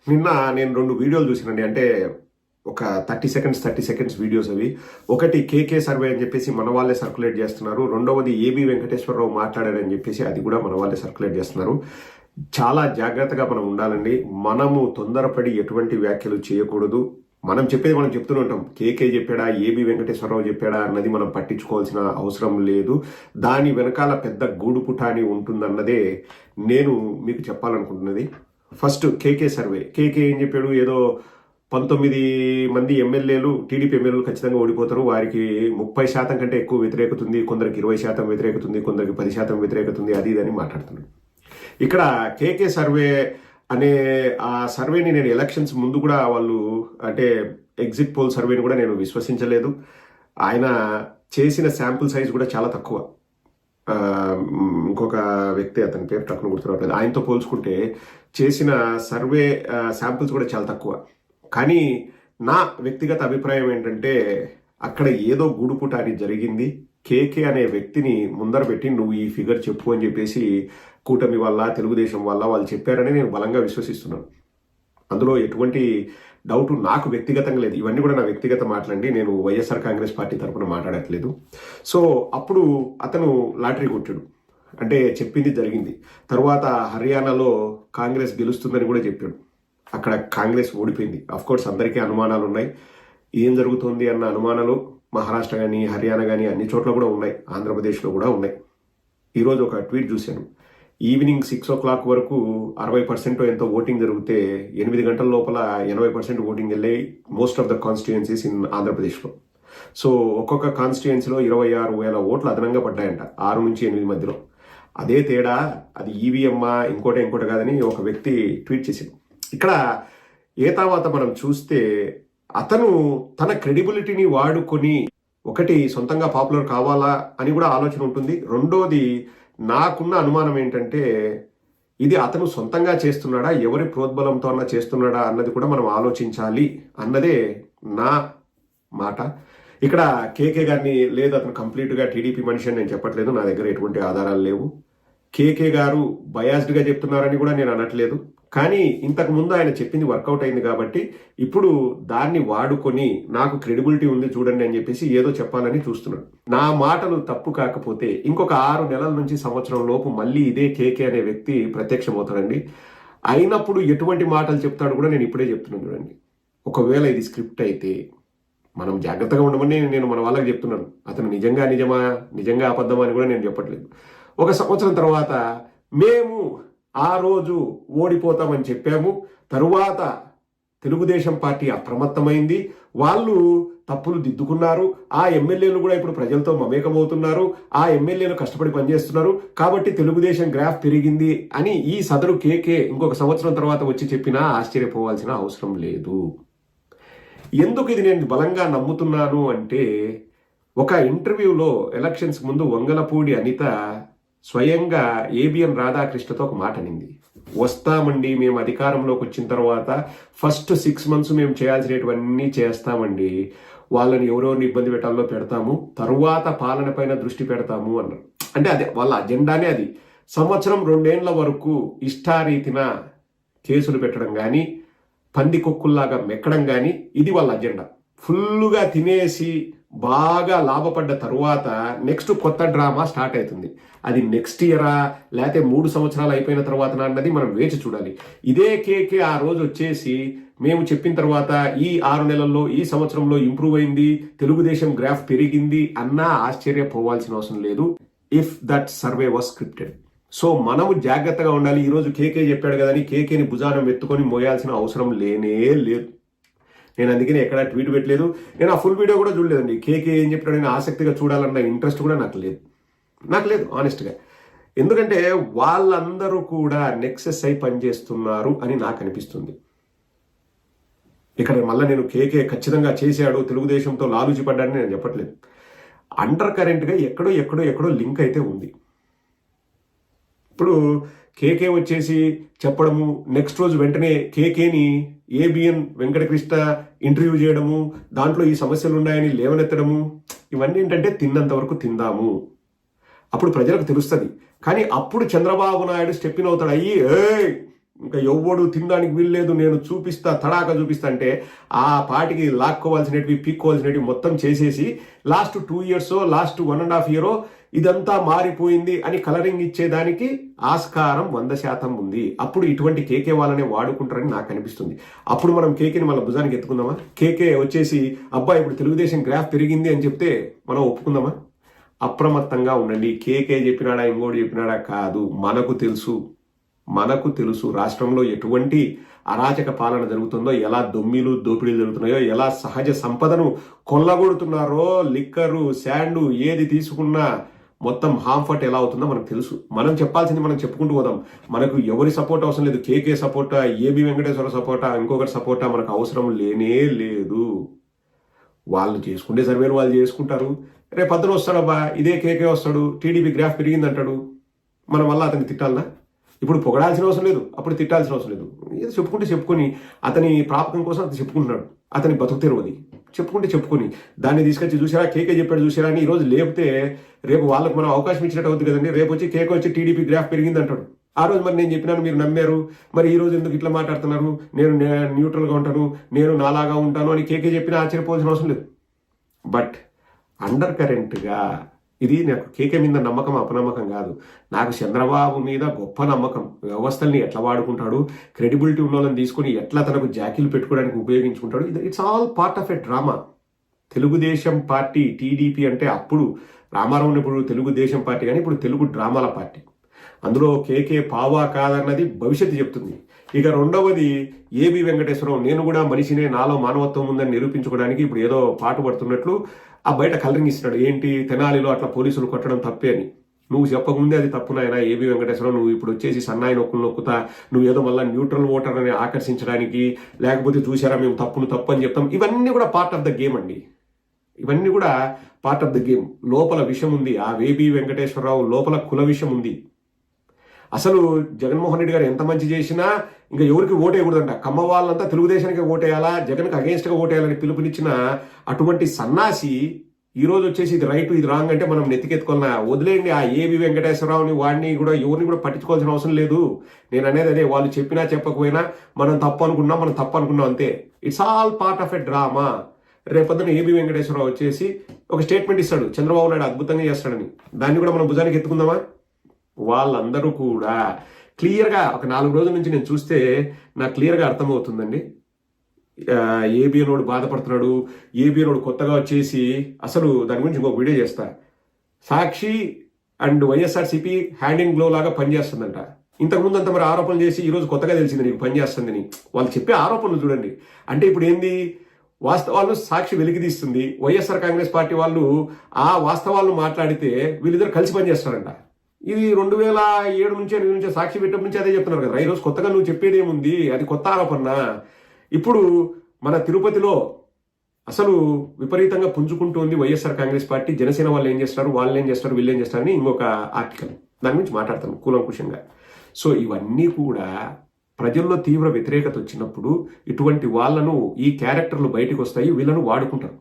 నిన్న నేను 2 వీడియోలు చూసినండి. అంటే ఒక 30 సెకండ్స్ వీడియోస్ అవి. ఒకటి కేకే సర్వే అని చెప్పేసి మన వాళ్ళే సర్క్యులేట్ చేస్తున్నారు. రెండవది ఏబి వెంకటేశ్వరరావు మాట్లాడారని చెప్పేసి అది కూడా మన వాళ్ళే సర్క్యులేట్ చేస్తున్నారు. చాలా జాగ్రత్తగా మనం ఉండాలండి. మనము తొందరపడి ఎటువంటి వ్యాఖ్యలు చేయకూడదు. మనం చెప్పేది మనం చెప్తూనే ఉంటాం. కేకే చెప్పాడా, ఏబి వెంకటేశ్వరరావు చెప్పాడా అన్నది మనం పట్టించుకోవాల్సిన అవసరం లేదు. దాని వెనకాల పెద్ద గూడు పుటాని ఉంటుందన్నదే నేను మీకు చెప్పాలనుకుంటున్నది. First KK survey. కేకే ఏం చెప్పాడు? ఏదో 19 మంది ఎమ్మెల్యేలు, టీడీపీ ఎమ్మెల్యేలు ఖచ్చితంగా ఓడిపోతారు, వారికి 30% కంటే ఎక్కువ వ్యతిరేకత ఉంది, కొందరికి 20% వ్యతిరేకత ఉంది, కొందరికి 10% వ్యతిరేకత ఉంది, అది ఇదని మాట్లాడుతున్నాడు. ఇక్కడ కేకే సర్వే అనే ఆ సర్వేని నేను ఎలక్షన్స్ ముందు కూడా వాళ్ళు అంటే ఎగ్జిట్ పోల్ సర్వేని కూడా నేను విశ్వసించలేదు. ఆయన చేసిన శాంపుల్ సైజ్ కూడా చాలా తక్కువ. ఇంకొక వ్యక్తి, అతని పేరు టక్కున గుర్తురావట్లేదు, ఆయనతో పోల్చుకుంటే చేసిన సర్వే శాంపుల్స్ కూడా చాలా తక్కువ. కానీ నా వ్యక్తిగత అభిప్రాయం ఏంటంటే అక్కడ ఏదో గూడుపుట అని జరిగింది. కేకే అనే వ్యక్తిని ముందర పెట్టి నువ్వు ఈ ఫిగర్ చెప్పు అని చెప్పేసి కూటమి వల్ల, తెలుగుదేశం వల్ల వాళ్ళు చెప్పారని నేను బలంగా విశ్వసిస్తున్నాను. అందులో ఎటువంటి డౌట్ నాకు వ్యక్తిగతంగా లేదు. ఇవన్నీ కూడా నా వ్యక్తిగత మాటలండి. నేను వైఎస్ఆర్ కాంగ్రెస్ పార్టీ తరఫున మాట్లాడట్లేదు. సో అప్పుడు అతను లాటరీ కొట్టాడు, అంటే చెప్పింది జరిగింది. తర్వాత హర్యానాలో కాంగ్రెస్ గెలుస్తుందని కూడా చెప్పాడు. అక్కడ కాంగ్రెస్ ఓడిపోయింది. అఫ్కోర్స్ అందరికీ అనుమానాలు ఉన్నాయి. ఏం జరుగుతుంది అన్న అనుమానాలు మహారాష్ట్ర కానీ, హర్యానా కానీ అన్ని చోట్ల కూడా ఉన్నాయి, ఆంధ్రప్రదేశ్లో కూడా ఉన్నాయి. ఈరోజు ఒక ట్వీట్ చూశాను. ఈవినింగ్ 6 o'clock వరకు 60% ఎంతో ఓటింగ్ జరిగితే 8 గంటల లోపల 80% ఓటింగ్ వెళ్ళాయి most of the constituencies in ఆంధ్రప్రదేశ్లో. సో ఒక్కొక్క కాన్స్టిట్యుయెన్సీలో 26,000 ఓట్లు అదనంగా పడ్డాయంట 6 నుంచి 8 మధ్యలో. అదే తేడా, అది ఈవీఎమ్మా ఇంకోటి కాదని ఒక వ్యక్తి ట్వీట్ చేశాడు. ఇక్కడ తర్వాత మనం చూస్తే అతను తన క్రెడిబిలిటీని వాడుకొని ఒకటి సొంతంగా పాపులర్ కావాలా అని కూడా ఆలోచన ఉంటుంది. రెండోది, నాకున్న అనుమానం ఏంటంటే ఇది అతను సొంతంగా చేస్తున్నాడా, ఎవరి ప్రోద్బలంతో అన్నా చేస్తున్నాడా అన్నది కూడా మనం ఆలోచించాలి అన్నదే నా మాట. ఇక్కడ కేకే గారిని లేదు అతను కంప్లీట్గా టీడీపీ మనిషి అని నేను చెప్పట్లేదు. నా దగ్గర ఎటువంటి ఆధారాలు లేవు. కేకే గారు బయాస్డ్గా చెప్తున్నారని కూడా నేను అనట్లేదు. కానీ ఇంతకు ముందు ఆయన చెప్పింది వర్కౌట్ అయింది కాబట్టి ఇప్పుడు దాన్ని వాడుకొని నాకు క్రెడిబిలిటీ ఉంది చూడండి అని చెప్పేసి ఏదో చెప్పాలని చూస్తున్నాడు. నా మాటలు తప్పు కాకపోతే ఇంకొక 6 నెలల నుంచి సంవత్సరం లోపు మళ్ళీ ఇదే కేకే అనే వ్యక్తి ప్రత్యక్షమవుతాడండి. అయినప్పుడు ఎటువంటి మాటలు చెప్తాడు కూడా నేను ఇప్పుడే చెప్తున్నాను చూడండి. ఒకవేళ ఇది స్క్రిప్ట్ అయితే మనం జాగ్రత్తగా ఉండమని నేను మన వాళ్ళకి చెప్తున్నాను. అతను నిజంగా అబద్ధమా అని కూడా నేను చెప్పట్లేదు. 1 సంవత్సరం తర్వాత మేము ఆ రోజు ఓడిపోతామని చెప్పాము, తరువాత తెలుగుదేశం పార్టీ అప్రమత్తమైంది, వాళ్ళు తప్పులు దిద్దుకున్నారు, ఆ ఎమ్మెల్యేలు కూడా ఇప్పుడు ప్రజలతో మమేకమవుతున్నారు, ఆ ఎమ్మెల్యేలు కష్టపడి పనిచేస్తున్నారు, కాబట్టి తెలుగుదేశం గ్రాఫ్ పెరిగింది అని ఈ సదరు కేకే ఇంకొక సంవత్సరం తర్వాత వచ్చి చెప్పినా ఆశ్చర్యపోవాల్సిన అవసరం లేదు. ఎందుకు ఇది నేను బలంగా నమ్ముతున్నాను అంటే ఒక ఇంటర్వ్యూలో ఎలక్షన్స్ ముందు వంగలపూడి అనిత స్వయంగా ఏబిఎన్ రాధాకృష్ణతో ఒక మాట అనింది. వస్తామండి, మేము అధికారంలోకి వచ్చిన తర్వాత ఫస్ట్ 6 months మేము చేయాల్సినటువన్నీ చేస్తామండి, వాళ్ళని ఎవరెవరిని ఇబ్బంది పెట్టాలో పెడతాము, తరువాత పాలన పైన దృష్టి పెడతాము అన్నారు. అంటే అదే వాళ్ళ అజెండానే అది. సంవత్సరం 2 ఏళ్ల వరకు ఇష్టారీతిన కేసులు పెట్టడం కానీ, పందికొక్కుల్లాగా మెక్కడం కానీ ఇది వాళ్ళ అజెండా. ఫుల్లుగా తినేసి బాగా లాభపడ్డ తరువాత నెక్స్ట్ కొత్త డ్రామా స్టార్ట్ అవుతుంది. అది నెక్స్ట్ ఇయరా లేకపోతే 3 సంవత్సరాలు అయిపోయిన తర్వాత అన్నది మనం వేచి చూడాలి. ఇదే కేకే ఆ రోజు వచ్చేసి మేము చెప్పిన తర్వాత ఈ 6 నెలల్లో ఈ సంవత్సరంలో ఇంప్రూవ్ అయింది, తెలుగుదేశం గ్రాఫ్ పెరిగింది అన్నా ఆశ్చర్యపోవాల్సిన అవసరం లేదు if that survey was scripted. So మనము జాగ్రత్తగా ఉండాలి. ఈరోజు కేకే చెప్పాడు కదని కేకేని భుజానం ఎత్తుకొని మోయాల్సిన అవసరం లేనే లేదు. నేను అందుకని ఎక్కడ ట్వీట్ పెట్టలేదు. నేను ఆ ఫుల్ వీడియో కూడా చూడలేదండి. కేకే ఏం చెప్పాడు నేను ఆసక్తిగా చూడాలన్న ఇంట్రెస్ట్ కూడా నాకు లేదు ఆనెస్ట్గా. ఎందుకంటే వాళ్ళందరూ కూడా నెక్సెస్ అయి పనిచేస్తున్నారు అని నాకు అనిపిస్తుంది. ఇక్కడ మళ్ళీ నేను కేకే ఖచ్చితంగా చేశాడు, తెలుగుదేశంతో లాలూచి పడ్డాడని నేను చెప్పట్లేదు. అండర్ కరెంట్గా ఎక్కడో లింక్ అయితే ఉంది. ఇప్పుడు కేకే వచ్చేసి చెప్పడము, నెక్స్ట్ రోజు వెంటనే కేకేని ఏబిఎన్ వెంకటకృష్ణ ఇంటర్వ్యూ చేయడము, దాంట్లో ఈ సమస్యలు ఉన్నాయని లేవనెత్తడము, ఇవన్నీ ఏంటంటే తిన్నంత వరకు తిందాము, అప్పుడు ప్రజలకు తెలుస్తుంది. కానీ అప్పుడు చంద్రబాబు నాయుడు స్టెప్ ఇన్ అవుతాడు. ఇంకా ఎవ్వడు తినడానికి వీల్లేదు, నేను చూపిస్తా, తడాక చూపిస్తా అంటే ఆ పాటికి లాక్కోవాల్సినవి పీక్కోవాల్సినవి మొత్తం చేసేసి లాస్ట్ 2 years లాస్ట్ 1.5 year ఇదంతా మారిపోయింది అని కలరింగ్ ఇచ్చేదానికి ఆస్కారం 100% ఉంది. అప్పుడు ఇటువంటి కేకే వాళ్ళనే వాడుకుంటారని నాకు అనిపిస్తుంది. అప్పుడు మనం కేకేని మన భుజానికి ఎత్తుకుందామా? కేకే వచ్చేసి అబ్బాయి ఇప్పుడు తెలుగుదేశం గ్రాఫ్ పెరిగింది అని చెప్తే మనం ఒప్పుకుందామా? అప్రమత్తంగా ఉండండి. కేకే చెప్పినాడా ఇంకోటి చెప్పినాడా కాదు, మనకు తెలుసు రాష్ట్రంలో ఎటువంటి అరాచక పాలన జరుగుతుందో, ఎలా దోపిడీలు జరుగుతున్నాయో, ఎలా సహజ సంపదను కొల్లగొడుతున్నారో, లిక్కరు శాండు ఏది తీసుకున్నా మొత్తం హాంఫర్ట్ ఎలా అవుతుందో మనకు తెలుసు. మనం చెప్పాల్సింది మనం చెప్పుకుంటూ పోదాం. మనకు ఎవరి సపోర్ట్ అవసరం లేదు. కేకే సపోర్టా, ఏబి వెంకటేశ్వర సపోర్టా, ఇంకొకటి సపోర్టా మనకు అవసరం లేనే లేదు. వాళ్ళు చేసుకుంటే సర్వేలు వాళ్ళు చేసుకుంటారు. రేపు పొద్దున వస్తాడబ్బా ఇదే కేకే వస్తాడు, టీడీపీ గ్రాఫ్ పెరిగింది అంటాడు, మనం వల్ల అతన్ని తిట్టాలనా? ఇప్పుడు పొగడాల్సిన అవసరం లేదు, అప్పుడు తిట్టాల్సిన అవసరం లేదు. ఏదో చెప్పుకొని అతని ప్రాపకం కోసం అతను చెప్పుకుంటున్నాడు. అతని బతుకు తెరవది చెప్పుకొని దాన్ని తీసుకొచ్చి చూసారా కేకే చెప్పాడు చూసారా అని ఈరోజు లేపితే రేపు వాళ్ళకి మనం అవకాశం ఇచ్చినట్టు అవుతుంది కదండి. రేపు వచ్చి కేకే వచ్చి టీడీపీ గ్రాఫ్ పెరిగింది అంటాడు. ఆ రోజు మరి నేను చెప్పినాను, మీరు నమ్మారు, మరి ఈ రోజు ఎందుకు ఇట్లా మాట్లాడుతున్నారు, నేను న్యూట్రల్గా ఉంటాను, నేను నాలాగా ఉంటాను అని కేకే చెప్పినా ఆశ్చర్యపోవాల్సిన అవసరం లేదు. బట్ అండర్ కరెంట్గా ఇది నాకు కేకే మీద నమ్మకం అపనమ్మకం కాదు, నాకు చంద్రబాబు మీద గొప్ప నమ్మకం. వ్యవస్థల్ని ఎట్లా వాడుకుంటాడు, క్రెడిబిలిటీ ఉన్న వాళ్ళని తీసుకుని ఎట్లా తనకు జాకీలు పెట్టుకోవడానికి ఉపయోగించుకుంటాడు. It's all part of a drama. Telugu Desam party TDP అంటే అప్పుడు రామారావు ఇప్పుడు తెలుగుదేశం పార్టీ, కానీ ఇప్పుడు తెలుగు డ్రామాల పార్టీ. అందులో కేకే పావా కాదన్నది భవిష్యత్తు చెప్తుంది. ఇక రెండవది ఏబి వెంకటేశ్వరరావు, నేను కూడా మనిషినే, నాలో మానవత్వం ఉందని నిరూపించుకోవడానికి ఇప్పుడు ఏదో పాటుపడుతున్నట్లు ఆ బయట కలరింగ్ ఇస్తున్నాడు. ఏంటి తెనాలిలో అట్లా పోలీసులు కొట్టడం తప్పే అని. నువ్వు చెప్పకముందే అది తప్పు నాయన ఏబి వెంకటేశ్వరరావు. నువ్వు ఇప్పుడు వచ్చేసి సన్నాయి నొక్కుతా, నువ్వు ఏదో మళ్ళీ న్యూట్రల్ ఓటర్ అని ఆకర్షించడానికి, లేకపోతే చూసారా మేము తప్పు అని చెప్తాం. ఇవన్నీ కూడా పార్ట్ ఆఫ్ ద గేమ్ అండి. ఇవన్నీ కూడా పార్ట్ ఆఫ్ ద గేమ్. లోపల విషయం ఉంది. ఆ ఏబి వెంకటేశ్వరరావు లోపల కుల విషయం ఉంది. అసలు జగన్మోహన్ రెడ్డి గారు ఎంత మంచి చేసినా ఇంకా ఎవరికి ఓటేయకూడదంట. కమ్మ వాళ్ళంతా తెలుగుదేశానికి ఓటేయాలా, జగన్కి అగేన్స్ట్గా ఓటేయాలని పిలుపునిచ్చిన అటువంటి సన్నాసి ఈరోజు వచ్చేసి ఇది రైట్ ఇది రాంగ్ అంటే మనం నెత్తికెత్తుకోవాలన్నా? వదిలేయండి. ఆ ఏబి వెంకటేశ్వరరావుని వాడిని కూడా ఎవరిని కూడా పట్టించుకోవాల్సిన అవసరం లేదు. నేను అనేది అదే, వాళ్ళు చెప్పినా చెప్పకపోయినా మనం తప్పు అనుకున్నాం అంతే. It's all part of a drama. రేపొద్దున ఏబి వెంకటేశ్వరరావు వచ్చేసి ఒక స్టేట్మెంట్ ఇస్తాడు, చంద్రబాబు నాయుడు అద్భుతంగా చేస్తాడని. దాన్ని కూడా మనం భుజానికి ఎత్తుకుందామా? వాళ్ళందరూ కూడా క్లియర్గా ఒక 4 రోజుల నుంచి నేను చూస్తే నాకు క్లియర్గా అర్థమవుతుందండి. ఏబిఎనోడు బాధపడుతున్నాడు, ఏబిఎనోడు కొత్తగా వచ్చేసి అసలు దాని గురించి ఇంకొక వీడియో చేస్తా. Sakshi and YSRCP hand in glove లాగా పనిచేస్తుందంట. ఇంతకుముందు అంత మరి ఆరోపణలు చేసి ఈరోజు కొత్తగా తెలిసింది నీకు పనిచేస్తుందని. వాళ్ళు చెప్పే ఆరోపణలు చూడండి. అంటే ఇప్పుడు ఏంది, వాస్తవాలను సాక్షి వెలికితీస్తుంది. వైఎస్ఆర్ కాంగ్రెస్ పార్టీ వాళ్ళు ఆ వాస్తవాలను మాట్లాడితే వీళ్ళిద్దరు కలిసి పనిచేస్తారంట. ఇది 2007 నుంచి 8 నుంచి సాక్షి పెట్టినప్పటి నుంచి అదే చెప్తున్నారు కదా. ఈరోజు కొత్తగా నువ్వు చెప్పేది ఏముంది, అది కొత్త ఆరోపణ. ఇప్పుడు మన తిరుపతిలో అసలు విపరీతంగా పుంజుకుంటుంది వైఎస్ఆర్ కాంగ్రెస్ పార్టీ. జనసేన వాళ్ళు ఏం చేస్తారు, వీళ్ళు ఏం చేస్తారని ఇంకొక ఆర్టికల్, దాని గురించి మాట్లాడతాను కూలంకుషంగా. సో ఇవన్నీ కూడా ప్రజల్లో తీవ్ర వ్యతిరేకత వచ్చినప్పుడు ఇటువంటి వాళ్ళను, ఈ క్యారెక్టర్లు బయటకు వస్తాయి, వీళ్ళను వాడుకుంటారు.